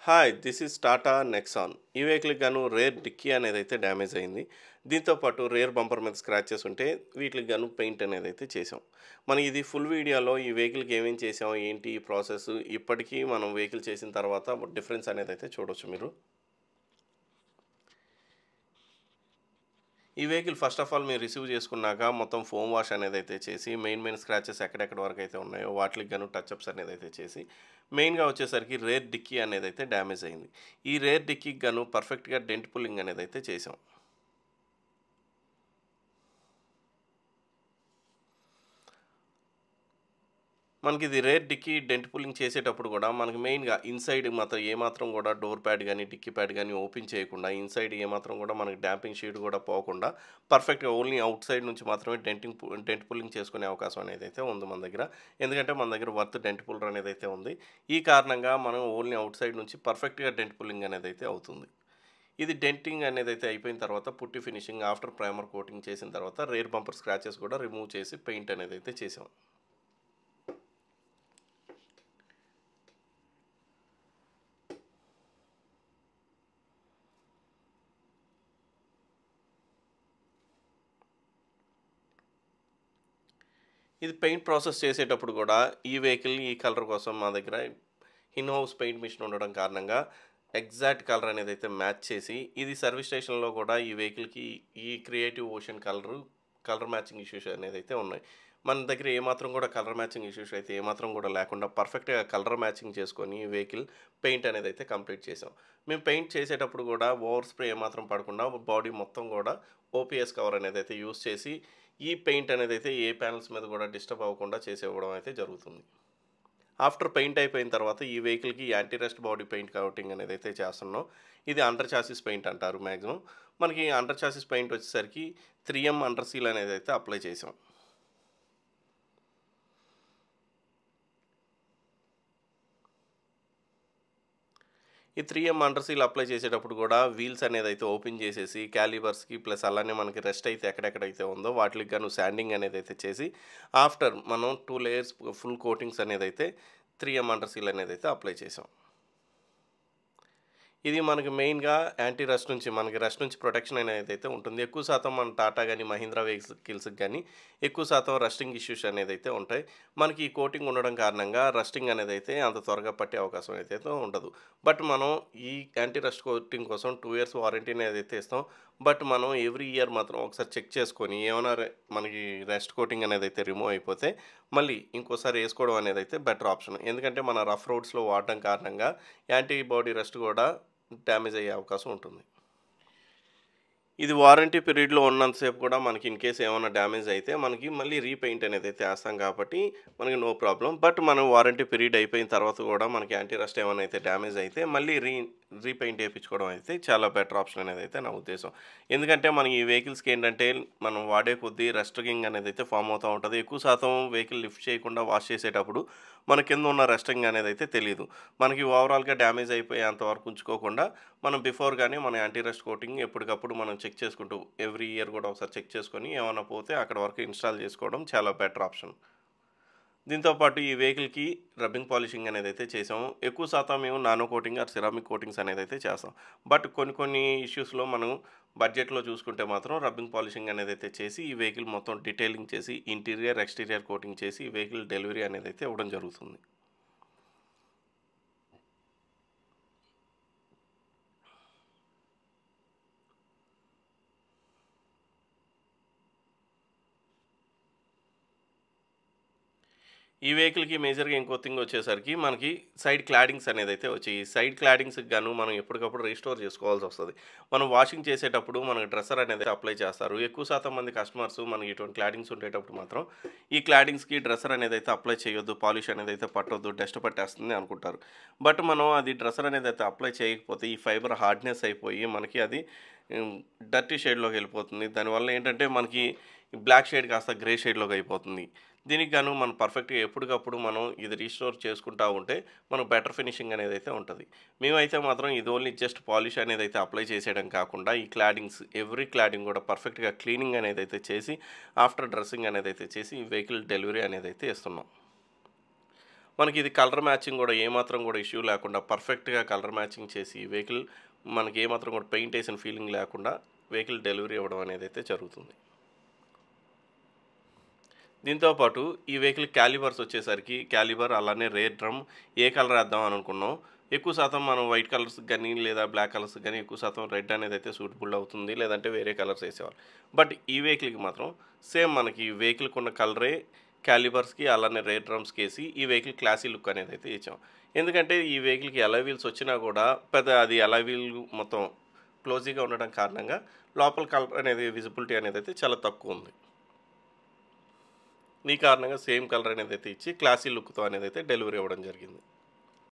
Hi! This is Tata Nexon. ఈ వెహికల్‌కి గాను రేర్ డిక్కీ అనేదైతే డ్యామేజ్ అయింది. దీంతో పాటు రేర్ బంపర్ మీద స్క్రాచెస్ ఉంటే వీటికి గాను పెయింట్ అనేదైతే చేసాం. మనం ఇది ఫుల్ వీడియోలో ఈ వెహికల్‌కి ఏమేం చేసాం, ఏంటి ఈ ప్రాసెస్ ఇప్పటికీ మనం వెహికల్ చేసిన తర్వాత డిఫరెన్స్ అనేదైతే చూడొచ్చు మీరు. ఈ వెహికల్ ఫస్ట్ ఆఫ్ ఆల్ మీరు రిసీవ్ చేసుకున్నాక మొత్తం ఫోమ్ వాష్ అనేదైతే చేసి మెయిన్ స్క్రాచెస్ ఎక్కడెక్కడ వరకు అయితే ఉన్నాయో వాటికి గాను టచ్అప్స్ అనేదైతే చేసి మెయిన్‌గా వచ్చేసరికి రేర్ డిక్కీ అనేదైతే డ్యామేజ్ అయింది. ఈ రేర్ డిక్కీకి గాను పర్ఫెక్ట్‌గా డెంట్ పుల్లింగ్ అనేదైతే చేసాం. మనకిది రేర్ డిక్కీ డెంట్ పుల్లింగ్ చేసేటప్పుడు గూడా మనకి మెయిన్‌గా ఇన్‌సైడ్ మాత్రం ఏమాత్రం గూడా డోర్ ప్యాడ్ గాని, డిక్కీ ప్యాడ్ గాని ఓపెన్ చేయకుండా ఇన్‌సైడ్ ఏమాత్రం గూడా మనకి డాంపింగ్ షీట్ గూడా పోకుండా పర్ఫెక్ట్‌గా ఓన్లీ ఔట్ సైడ్ నుంచి మాత్రమే డెంట్ పుల్లింగ్ చేసుకునే అవకాశం అనేదైతే ఉంది మన దగ్గర. ఎందుకంటే మన దగ్గర వర్త్ డెంట్ పుల్లర్ అనేదైతే ఉంది. ఈ కారణంగా మనం ఓన్లీ ఔట్ సైడ్ నుంచి పర్ఫెక్ట్‌గా డెంట్ పుల్లింగ్ అనేదైతే అవుతుంది. ఇది డెంటింగ్ అనేదైతే అయిపోయిన తర్వాత పుట్టి ఫినిషింగ్ ఆఫ్టర్ ప్రైమర్ కోటింగ్ చేసిన తర్వాత రేర్ బంపర్ స్క్రాచెస్ గూడా రిమూవ్ చేసి పెయింట్ అనేదైతే చేసాం. ఇది పెయింట్ ప్రాసెస్ చేసేటప్పుడు కూడా ఈ వెహికల్ ఈ కలర్ కోసం మా దగ్గర ఇన్ హౌస్ పెయింట్ మిషన్ ఉండడం కారణంగా ఎగ్జాక్ట్ కలర్ అనేది అయితే మ్యాచ్ చేసి ఇది సర్వీస్ స్టేషన్లో కూడా ఈ వెహికల్కి ఈ creative ocean colour matching issues అనేది అయితే ఉన్నాయి. మన దగ్గర ఏమాత్రం కూడా కలర్ మ్యాచింగ్ ఇష్యూస్ అయితే ఏమాత్రం కూడా లేకుండా పర్ఫెక్ట్గా కలర్ మ్యాచింగ్ చేసుకొని ఈ వెహికల్ పెయింట్ అనేది అయితే కంప్లీట్ చేసాం. మేము పెయింట్ చేసేటప్పుడు కూడా ఓవర్ స్ప్రే ఏమాత్రం పడకుండా బాడీ మొత్తం కూడా ఓపీఎస్ కవర్ అనేది అయితే యూస్ చేసి ఈ పెయింట్ అనేదైతే ఏ ప్యానెల్స్ మీద కూడా డిస్టర్బ్ అవ్వకుండా చేసేవ్వడం అయితే జరుగుతుంది. ఆఫ్టర్ పెయింట్ అయిపోయిన తర్వాత ఈ వెహికల్‌కి anti rust body paint coating అనేదైతే చేస్తున్నాం. ఇది అండర్ చాసిస్ పెయింట్ అంటారు మాక్సిమం. మనకి అండర్ చాసిస్ పెయింట్ వచ్చేసరికి 3M అండర్ సీల్ అనేదైతే అప్లై చేసాం. ఈ 3M అండర్ సీల్ అప్లై చేసేటప్పుడు కూడా వీల్స్ అనేదైతే ఓపెన్ చేసేసి క్యాలిబర్స్‌కి ప్లస్ అలానే మనకి రెస్ట్ అయితే ఎక్కడెక్కడైతే ఉందో వాటికి గాను శాండింగ్ అనేదైతే చేసి ఆఫ్టర్ మనం 2 లేయర్స్ ఫుల్ కోటింగ్స్ అనేదైతే 3M అండర్ సీల్ అనేదైతే అప్లై చేసాం. ఇది మనకి మెయిన్‌గా యాంటీ రస్ట్ నుంచి మనకి రస్ట్ నుంచి ప్రొటెక్షన్ అనేదైతే ఉంటుంది. ఎక్కువ శాతం మన టాటా గాని, మహీంద్రా వెహికల్స్‌కి గాని ఎక్కువ శాతం రస్టింగ్ ఇష్యూస్ అనేదైతే ఉంటాయి. మనకి ఈ కోటింగ్ ఉండడం కారణంగా రస్టింగ్ అనేదైతే అంత త్వరగా పట్టే అవకాశం అయితే ఉండదు. బట్ మనం ఈ యాంటీ రస్ట్ కోటింగ్ కోసం 2 ఇయర్స్ వారంటీ అనేదైతే ఇస్తాం. బట్ మనం ఎవ్రీ ఇయర్ మాత్రం ఒకసారి చెక్ చేసుకొని ఏమైనా మనకి రస్ట్ కోటింగ్ అనేదైతే రిమూవ్ అయిపోతే మళ్ళీ ఇంకోసారి ఏసుకోవడం అనేదైతే బెటర్ ఆప్షన్. ఎందుకంటే మన రఫ్ రోడ్స్‌లో వాడడం కారణంగా యాంటీ బాడీ రస్ట్ కూడా డ్యామేజ్ అయ్యే అవకాశం ఉంటుంది. ఇది వారంటీ పీరియడ్‌లో ఉన్నంత సేపు కూడా మనకి ఇన్ కేస్ ఏమన్నా డ్యామేజ్ అయితే మనకి మళ్ళీ రీపెయింట్ అనేదైతే ఏస్తాం కాబట్టి మనకి నో ప్రాబ్లమ్. బట్ మనం వారంటీ పీరియడ్ అయిపోయిన తర్వాత కూడా మనకి యాంటీ రస్ట్ ఏమన్నా అయితే డ్యామేజ్ అయితే మళ్ళీ రీపెయింట్ ఏపిచ్చుకోవడం అయితే చాలా బెటర్ ఆప్షన్ అనేదైతే నా ఉద్దేశం. ఎందుకంటే మనం ఈ వెహికల్స్‌కి ఏంటంటే మనం వాడే కొద్దీ రస్టింగ్ అనేదైతే ఫార్మ్ అవుతా ఉంటది. ఎక్కువ శాతం వెహికల్ లిఫ్ట్ చేయకుండా వాష్ చేసేటప్పుడు మన కింద ఉన్న రస్టింగ్ అనేదైతే తెలీదు. మనకి ఓవరాల్‌గా డ్యామేజ్ అయిపోయేంత వరకు ఉంచుకోకుండా మనం బిఫోర్‌గానే మన యాంటీ రస్ట్ కోటింగ్ ఎప్పటికప్పుడు మనం చెక్ చేసుకుంటూ ఎవ్రీ ఇయర్ కూడా ఒకసారి చెక్ చేసుకొని ఏమన్నా పోతే అక్కడ వరకు ఇన్‌స్టాల్ చేసుకోవడం చాలా బెటర్ ఆప్షన్. దీంతో పాటు ఈ వెహికల్‌కి రబ్బింగ్ పాలిషింగ్ అనేదైతే చేసాము. ఎక్కువ శాతం మేము nano coating or ceramic coatings అనేదైతే చేస్తాం. బట్ కొన్ని ఇష్యూస్‌లో మనం బడ్జెట్‌లో చూసుకుంటే మాత్రం రబ్బింగ్ పాలిషింగ్ అనేదైతే చేసి ఈ వెహికల్ మొత్తం డీటెయిలింగ్ చేసి ఇంటీరియర్, ఎక్స్‌టీరియర్ కోటింగ్ చేసి ఈ వెహికల్ డెలివరీ అనేదైతే ఇవ్వడం జరుగుతుంది. ఈ వెహికల్‌కి మేజర్‌గా ఇంకో థింగ్ వచ్చేసరికి మనకి సైడ్ క్లాడింగ్స్ అనేదైతే వచ్చాయి. సైడ్ క్లాడింగ్స్‌కి గాను మనం ఎప్పటికప్పుడు రీస్టోర్ చేసుకోవాల్సొస్తది. మనం వాషింగ్ చేసేటప్పుడు మనకి డ్రెస్సర్ అనేది అప్లై చేస్తారు. ఎక్కువ శాతం మంది కస్టమర్స్ మనకి ఇటువంటి క్లాడింగ్స్ ఉండేటప్పుడు మాత్రం ఈ క్లాడింగ్స్‌కి డ్రెస్సర్ అనేదైతే అప్లై చేయొద్దు, పాలిష్ అనేదైతే పట్టొద్దు, డస్ట్ పట్టేస్తుంది అనుకుంటారు. బట్ మనం అది డ్రెస్సర్ అనేదైతే అప్లై చేయకపోతే ఈ ఫైబర్ హార్డ్‌నెస్ అయిపోయి మనకి అది హ్మ్, డర్టీ షేడ్‌లోకి వెళ్ళిపోతుంది. దానివల్ల ఏంటంటే మనకి బ్లాక్ షేడ్ కాస్త గ్రే షేడ్‌లోకి అయిపోతుంది. దీనికి గాను మనం పర్ఫెక్ట్‌గా ఎప్పటికప్పుడు మనం ఇది రీస్టోర్ చేసుకుంటా ఉంటే మనకు బెటర్ ఫినిషింగ్ అనేదైతే ఉంటది. మేమైతే మాత్రం ఇది ఓన్లీ జస్ట్ పాలిష్ అనేదైతే అప్లై చేసేయడం కాకుండా ఈ క్లాడింగ్స్ ఎవ్రీ క్లాడింగ్ కూడా పర్ఫెక్ట్‌గా క్లీనింగ్ అనేదైతే చేసి ఆఫ్టర్ డ్రెస్సింగ్ అనేదైతే చేసి ఈ వెహికల్ డెలివరీ అనేదైతే ఇస్తున్నాం. మనకి ఇది కలర్ మ్యాచింగ్ కూడా ఏమాత్రం కూడా ఇష్యూ లేకుండా పర్ఫెక్ట్గా కలర్ మ్యాచింగ్ చేసి వెహికల్ మనకి ఏమాత్రం కూడా పెయింట్ వేసిన ఫీలింగ్ లేకుండా వెహికల్ డెలివరీ ఇవ్వడం అనేది అయితే జరుగుతుంది. దీంతోపాటు ఈ వెహికల్ క్యాలిబర్స్ వచ్చేసరికి క్యాలిబర్ అలానే రేర్ డ్రమ్ ఏ కలర్ వేద్దాం అని అనుకున్నాం. ఎక్కువ శాతం మనం వైట్ కలర్స్ కానీ లేదా బ్లాక్ కలర్స్ కానీ ఎక్కువ శాతం రెడ్ అనేది అయితే సూటబుల్ అవుతుంది, లేదంటే వేరే కలర్స్ వేసేవాళ్ళు. బట్ ఈ వెహికల్కి మాత్రం సేమ్ మనకి వెహికల్కి ఉన్న కలరే క్యాలిబర్స్కి అలానే రేర్ డ్రమ్స్కి వేసి ఈ వెహికల్ క్లాసీ లుక్ అనేది అయితే ఇచ్చాం. ఎందుకంటే ఈ వెహికల్కి అలాయ్ వీల్స్ వచ్చినా కూడా పెద్ద అది అలాయ్ వీల్ మొత్తం క్లోజీగా ఉండడం కారణంగా లోపల కలర్ అనేది విజిబిలిటీ అనేది అయితే చాలా తక్కువ ఉంది. ఈ కారణంగా సేమ్ కలర్ అనేది అయితే ఇచ్చి క్లాసీ లుక్తో అనేది అయితే డెలివరీ ఇవ్వడం జరిగింది.